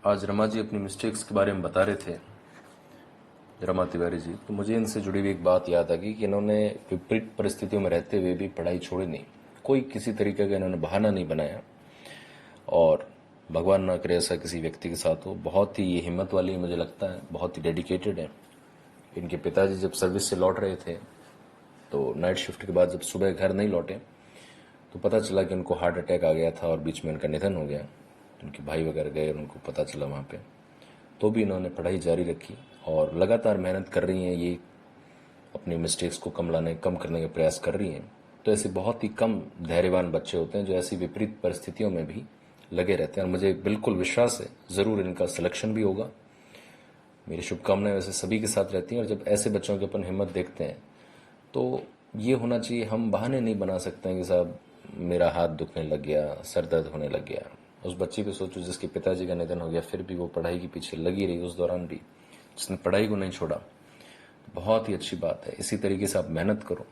आज रमा जी अपनी मिस्टेक्स के बारे में बता रहे थे, रमा तिवारी जी। तो मुझे इनसे जुड़ी हुई एक बात याद आ गई कि इन्होंने विपरीत परिस्थितियों में रहते हुए भी पढ़ाई छोड़ी नहीं। कोई किसी तरीके का इन्होंने बहाना नहीं बनाया, और भगवान ना करे ऐसा किसी व्यक्ति के साथ हो। बहुत ही ये हिम्मत वाली मुझे लगता है, बहुत ही डेडिकेटेड है। इनके पिताजी जब सर्विस से लौट रहे थे तो नाइट शिफ्ट के बाद जब सुबह घर नहीं लौटे तो पता चला कि उनको हार्ट अटैक आ गया था और बीच में उनका निधन हो गया। उनके भाई वगैरह गए और उनको पता चला वहाँ पे, तो भी इन्होंने पढ़ाई जारी रखी और लगातार मेहनत कर रही हैं। ये अपनी मिस्टेक्स को कम करने का प्रयास कर रही हैं। तो ऐसे बहुत ही कम धैर्यवान बच्चे होते हैं जो ऐसी विपरीत परिस्थितियों में भी लगे रहते हैं, और मुझे बिल्कुल विश्वास है ज़रूर इनका सिलेक्शन भी होगा। मेरी शुभकामनाएं वैसे सभी के साथ रहती हैं। और जब ऐसे बच्चों की अपन हिम्मत देखते हैं तो ये होना चाहिए, हम बहाने नहीं बना सकते हैं कि साहब मेरा हाथ दुखने लग गया, सर दर्द होने लग गया। उस बच्चे को सोचो जिसके पिताजी का निधन हो गया, फिर भी वो पढ़ाई के पीछे लगी रही, उस दौरान भी जिसने पढ़ाई को नहीं छोड़ा। बहुत ही अच्छी बात है, इसी तरीके से आप मेहनत करो,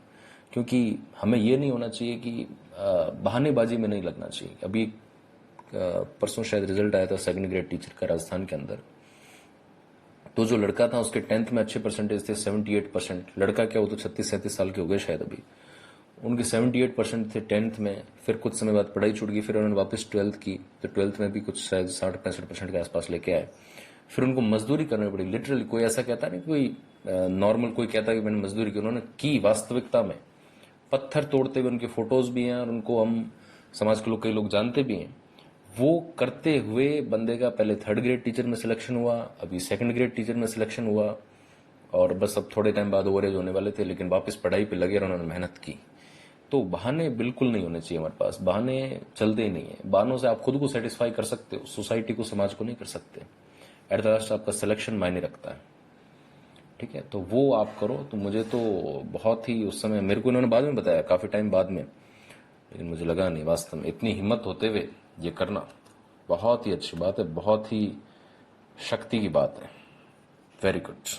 क्योंकि हमें ये नहीं होना चाहिए कि बहानेबाजी में नहीं लगना चाहिए। अभी परसों शायद रिजल्ट आया था सेकंड ग्रेड टीचर का राजस्थान के अंदर। तो जो लड़का था उसके 10th में अच्छे परसेंटेज थे, 78%। लड़का क्या, वो तो 36-37 साल के हो गए शायद अभी। उनके 78% थे 10th में। फिर कुछ समय बाद पढ़ाई छूट गई, फिर उन्होंने वापस 12th की, तो 12th में भी कुछ शायद 60-65% के आसपास लेके आए। फिर उनको मजदूरी करनी पड़ी लिटरली। कोई ऐसा कहता नहीं, कोई नॉर्मल कोई कहता कि मैंने मजदूरी की, उन्होंने की वास्तविकता में। पत्थर तोड़ते हुए उनके फोटोज भी हैं और उनको हम समाज के लोग, कई लोग जानते भी हैं। वो करते हुए बंदे का पहले 3rd ग्रेड टीचर में सिलेक्शन हुआ, अभी 2nd ग्रेड टीचर में सिलेक्शन हुआ, और बस अब थोड़े टाइम बाद ओवरेज होने वाले थे, लेकिन वापस पढ़ाई पे लगे और उन्होंने मेहनत की। तो बहाने बिल्कुल नहीं होने चाहिए हमारे पास, बहाने चलते ही नहीं है। बहानों से आप खुद को सेटिस्फाई कर सकते हो, सोसाइटी को, समाज को नहीं कर सकते। एट द लास्ट आपका सिलेक्शन मायने रखता है, ठीक है? तो वो आप करो। तो मुझे तो बहुत ही उस समय, मेरे को इन्होंने बाद में बताया, काफी टाइम बाद में, लेकिन मुझे लगा नहीं, वास्तव में इतनी हिम्मत होते हुए ये करना बहुत ही अच्छी बात है, बहुत ही शक्ति की बात है। Very good.